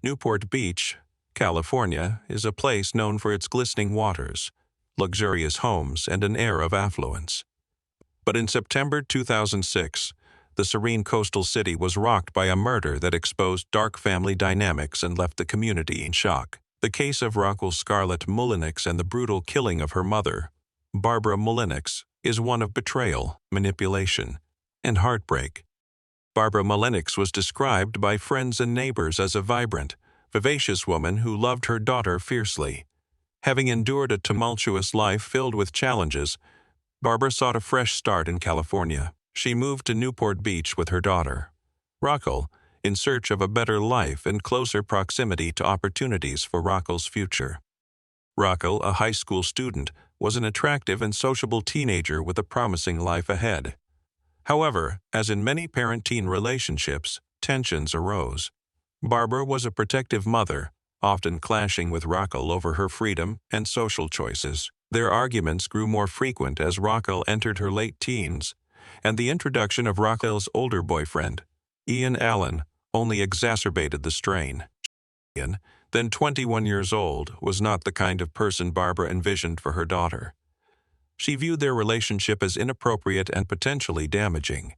Newport Beach, California, is a place known for its glistening waters, luxurious homes, and an air of affluence. But in September 2006, the serene coastal city was rocked by a murder that exposed dark family dynamics and left the community in shock. The case of Raquel Scarlett Mullinix and the brutal killing of her mother, Barbara Mullinix, is one of betrayal, manipulation, and heartbreak. Barbara Mullinix was described by friends and neighbors as a vibrant, vivacious woman who loved her daughter fiercely. Having endured a tumultuous life filled with challenges, Barbara sought a fresh start in California. She moved to Newport Beach with her daughter, Raquel, in search of a better life and closer proximity to opportunities for Raquel's future. Raquel, a high school student, was an attractive and sociable teenager with a promising life ahead. However, as in many parent-teen relationships, tensions arose. Barbara was a protective mother, often clashing with Raquel over her freedom and social choices. Their arguments grew more frequent as Raquel entered her late teens, and the introduction of Raquel's older boyfriend, Ian Allen, only exacerbated the strain. Ian, then 21 years old, was not the kind of person Barbara envisioned for her daughter. She viewed their relationship as inappropriate and potentially damaging.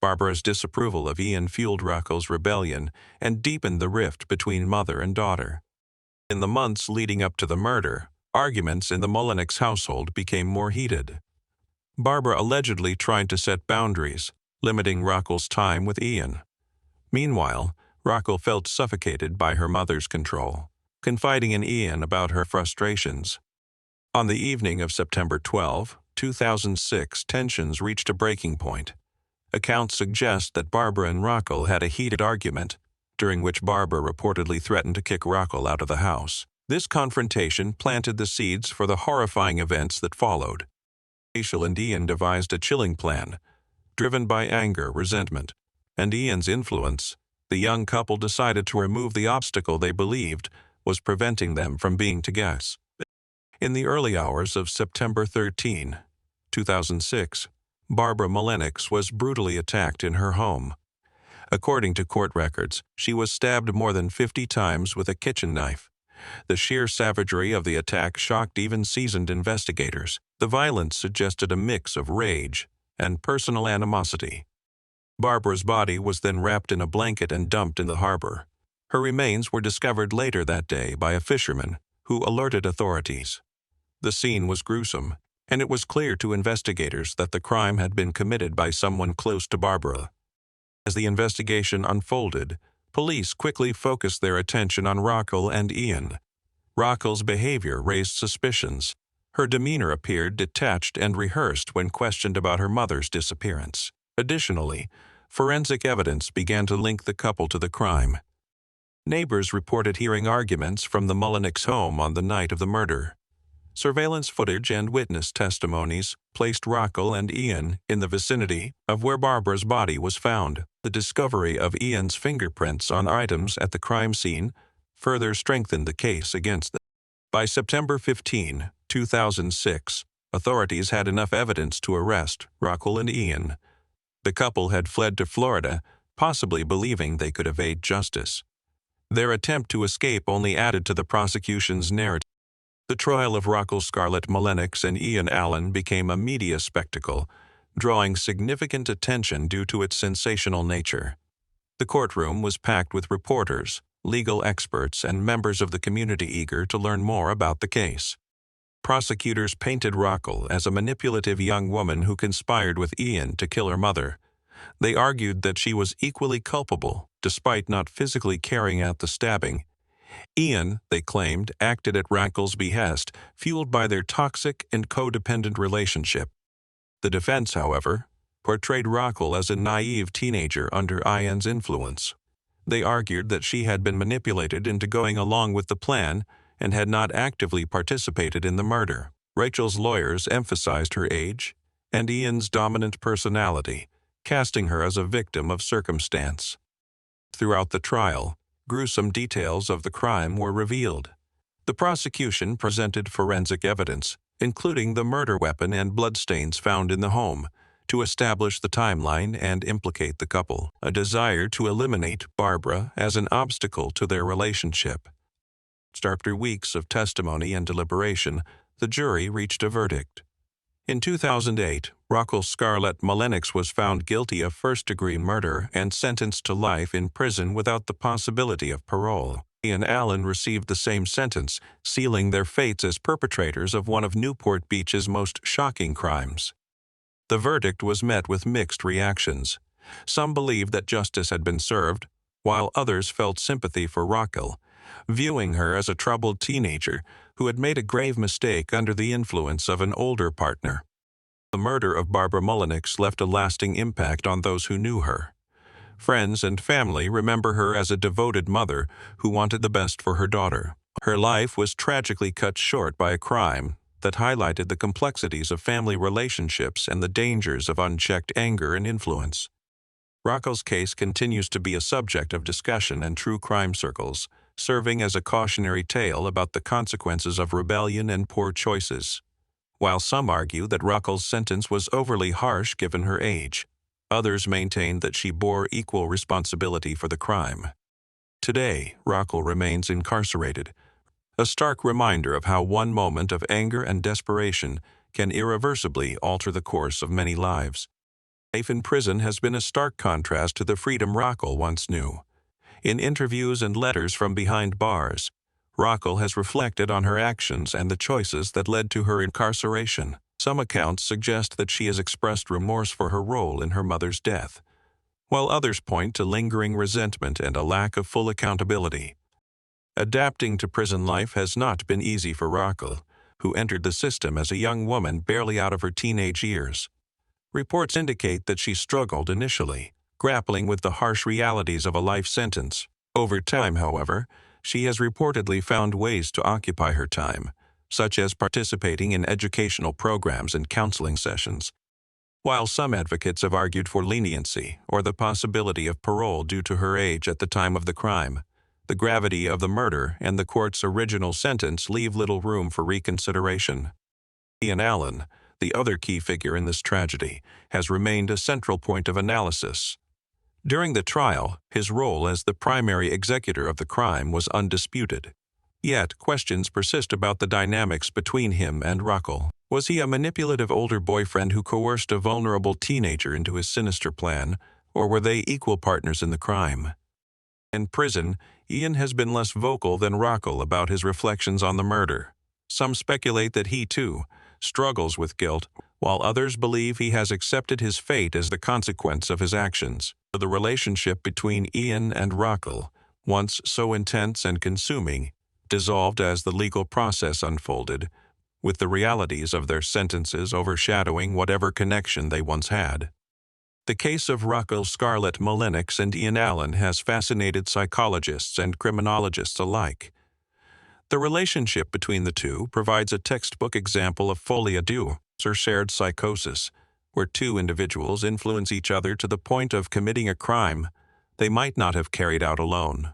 Barbara's disapproval of Ian fueled Raquel's rebellion and deepened the rift between mother and daughter. In the months leading up to the murder, arguments in the Mullinix household became more heated. Barbara allegedly tried to set boundaries, limiting Raquel's time with Ian. Meanwhile, Raquel felt suffocated by her mother's control, confiding in Ian about her frustrations. On the evening of September 12, 2006, tensions reached a breaking point. Accounts suggest that Barbara and Raquel had a heated argument, during which Barbara reportedly threatened to kick Raquel out of the house. This confrontation planted the seeds for the horrifying events that followed. Raquel and Ian devised a chilling plan. Driven by anger, resentment, and Ian's influence, the young couple decided to remove the obstacle they believed was preventing them from being together. In the early hours of September 13, 2006, Barbara Mullinix was brutally attacked in her home. According to court records, she was stabbed more than 50 times with a kitchen knife. The sheer savagery of the attack shocked even seasoned investigators. The violence suggested a mix of rage and personal animosity. Barbara's body was then wrapped in a blanket and dumped in the harbor. Her remains were discovered later that day by a fisherman who alerted authorities. The scene was gruesome, and it was clear to investigators that the crime had been committed by someone close to Barbara. As the investigation unfolded, police quickly focused their attention on Raquel and Ian. Raquel's behavior raised suspicions. Her demeanor appeared detached and rehearsed when questioned about her mother's disappearance. Additionally, forensic evidence began to link the couple to the crime. Neighbors reported hearing arguments from the Mullinix home on the night of the murder. Surveillance footage and witness testimonies placed Raquel and Ian in the vicinity of where Barbara's body was found. The discovery of Ian's fingerprints on items at the crime scene further strengthened the case against them. By September 15, 2006, authorities had enough evidence to arrest Raquel and Ian. The couple had fled to Florida, possibly believing they could evade justice. Their attempt to escape only added to the prosecution's narrative. The trial of Raquel Scarlett Mullinix and Ian Allen became a media spectacle, drawing significant attention due to its sensational nature. The courtroom was packed with reporters, legal experts, and members of the community eager to learn more about the case. Prosecutors painted Raquel as a manipulative young woman who conspired with Ian to kill her mother. They argued that she was equally culpable, despite not physically carrying out the stabbing. Ian, they claimed, acted at Raquel's behest, fueled by their toxic and codependent relationship. The defense, however, portrayed Raquel as a naive teenager under Ian's influence. They argued that she had been manipulated into going along with the plan and had not actively participated in the murder. Rachel's lawyers emphasized her age and Ian's dominant personality, casting her as a victim of circumstance. Throughout the trial, gruesome details of the crime were revealed. The prosecution presented forensic evidence, including the murder weapon and bloodstains found in the home, to establish the timeline and implicate the couple, a desire to eliminate Barbara as an obstacle to their relationship. After weeks of testimony and deliberation, the jury reached a verdict. In 2008, Raquel Scarlett Mullenix was found guilty of first-degree murder and sentenced to life in prison without the possibility of parole. Ian Allen received the same sentence, sealing their fates as perpetrators of one of Newport Beach's most shocking crimes. The verdict was met with mixed reactions. Some believed that justice had been served, while others felt sympathy for Raquel, viewing her as a troubled teenager who had made a grave mistake under the influence of an older partner. The murder of Barbara Mullenix left a lasting impact on those who knew her. Friends and family remember her as a devoted mother who wanted the best for her daughter. Her life was tragically cut short by a crime that highlighted the complexities of family relationships and the dangers of unchecked anger and influence. Raquel's case continues to be a subject of discussion in true crime circles, serving as a cautionary tale about the consequences of rebellion and poor choices. While some argue that Raquel's sentence was overly harsh given her age, others maintain that she bore equal responsibility for the crime. Today, Raquel remains incarcerated, a stark reminder of how one moment of anger and desperation can irreversibly alter the course of many lives. Life in prison has been a stark contrast to the freedom Raquel once knew. In interviews and letters from behind bars, Raquel has reflected on her actions and the choices that led to her incarceration. Some accounts suggest that she has expressed remorse for her role in her mother's death, while others point to lingering resentment and a lack of full accountability. Adapting to prison life has not been easy for Raquel, who entered the system as a young woman barely out of her teenage years. Reports indicate that she struggled initially, grappling with the harsh realities of a life sentence. Over time, however, she has reportedly found ways to occupy her time, such as participating in educational programs and counseling sessions. While some advocates have argued for leniency or the possibility of parole due to her age at the time of the crime, the gravity of the murder and the court's original sentence leave little room for reconsideration. Ian Allen, the other key figure in this tragedy, has remained a central point of analysis. During the trial, his role as the primary executor of the crime was undisputed. Yet, questions persist about the dynamics between him and Raquel. Was he a manipulative older boyfriend who coerced a vulnerable teenager into his sinister plan, or were they equal partners in the crime? In prison, Ian has been less vocal than Raquel about his reflections on the murder. Some speculate that he, too, struggles with guilt, while others believe he has accepted his fate as the consequence of his actions. The relationship between Ian and Raquel, once so intense and consuming, dissolved as the legal process unfolded, with the realities of their sentences overshadowing whatever connection they once had. The case of Raquel Scarlett Mullenix and Ian Allen has fascinated psychologists and criminologists alike. The relationship between the two provides a textbook example of folie à deux, or shared psychosis, where two individuals influence each other to the point of committing a crime they might not have carried out alone.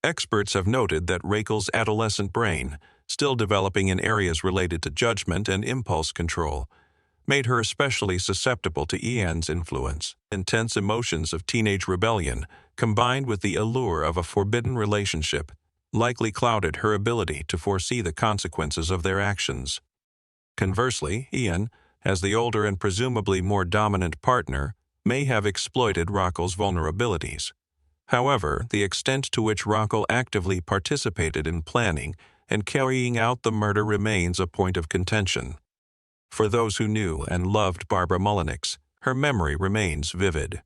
Experts have noted that Raquel's adolescent brain, still developing in areas related to judgment and impulse control, made her especially susceptible to Ian's influence. Intense emotions of teenage rebellion, combined with the allure of a forbidden relationship, likely clouded her ability to foresee the consequences of their actions. Conversely, Ian, as the older and presumably more dominant partner, may have exploited Raquel's vulnerabilities. However, the extent to which Raquel actively participated in planning and carrying out the murder remains a point of contention. For those who knew and loved Barbara Mullenix, her memory remains vivid.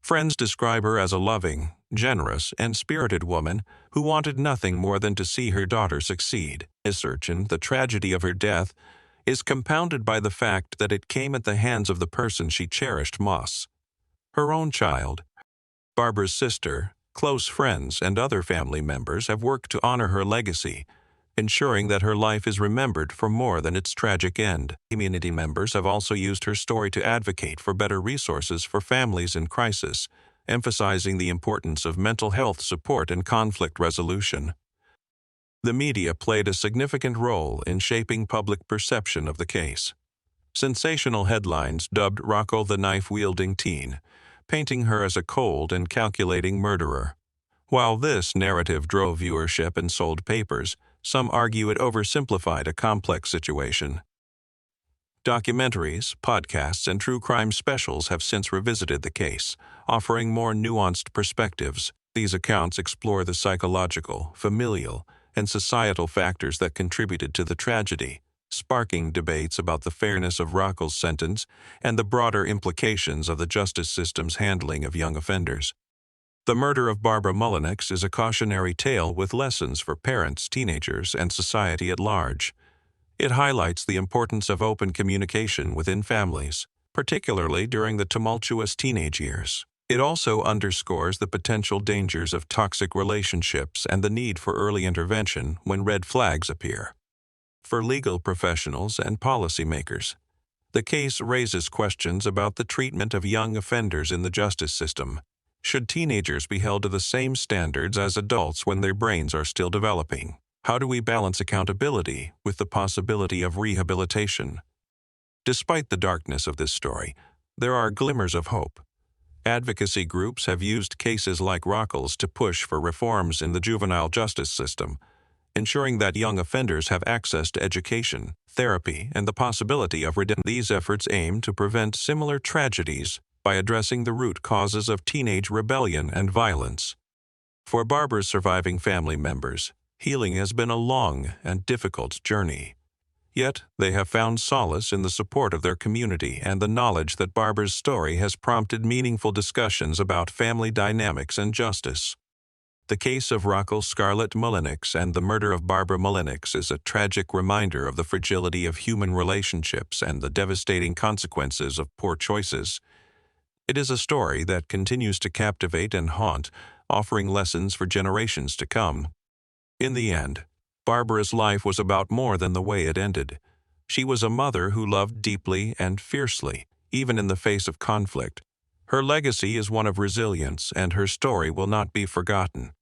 Friends describe her as a loving, generous, and spirited woman who wanted nothing more than to see her daughter succeed. Research into the tragedy of her death is compounded by the fact that it came at the hands of the person she cherished most. Her own child. Barbara's sister, close friends, and other family members have worked to honor her legacy, ensuring that her life is remembered for more than its tragic end. Community members have also used her story to advocate for better resources for families in crisis, emphasizing the importance of mental health support and conflict resolution. The media played a significant role in shaping public perception of the case. Sensational headlines dubbed Rocco the knife-wielding teen, painting her as a cold and calculating murderer. While this narrative drove viewership and sold papers, some argue it oversimplified a complex situation. Documentaries, podcasts, and true crime specials have since revisited the case, offering more nuanced perspectives. These accounts explore the psychological, familial, and societal factors that contributed to the tragedy, sparking debates about the fairness of Rocco's sentence and the broader implications of the justice system's handling of young offenders. The murder of Barbara Mullenix is a cautionary tale with lessons for parents, teenagers, and society at large. It highlights the importance of open communication within families, particularly during the tumultuous teenage years. It also underscores the potential dangers of toxic relationships and the need for early intervention when red flags appear. For legal professionals and policymakers, the case raises questions about the treatment of young offenders in the justice system. Should teenagers be held to the same standards as adults when their brains are still developing? How do we balance accountability with the possibility of rehabilitation? Despite the darkness of this story, there are glimmers of hope. Advocacy groups have used cases like Rocco's to push for reforms in the juvenile justice system, ensuring that young offenders have access to education, therapy, and the possibility of redemption. These efforts aim to prevent similar tragedies by addressing the root causes of teenage rebellion and violence. For Barbara's surviving family members, healing has been a long and difficult journey. Yet, they have found solace in the support of their community and the knowledge that Barbara's story has prompted meaningful discussions about family dynamics and justice. The case of Rocco Scarlett Mullenix and the murder of Barbara Mullenix is a tragic reminder of the fragility of human relationships and the devastating consequences of poor choices. It is a story that continues to captivate and haunt, offering lessons for generations to come. In the end, Barbara's life was about more than the way it ended. She was a mother who loved deeply and fiercely, even in the face of conflict. Her legacy is one of resilience, and her story will not be forgotten.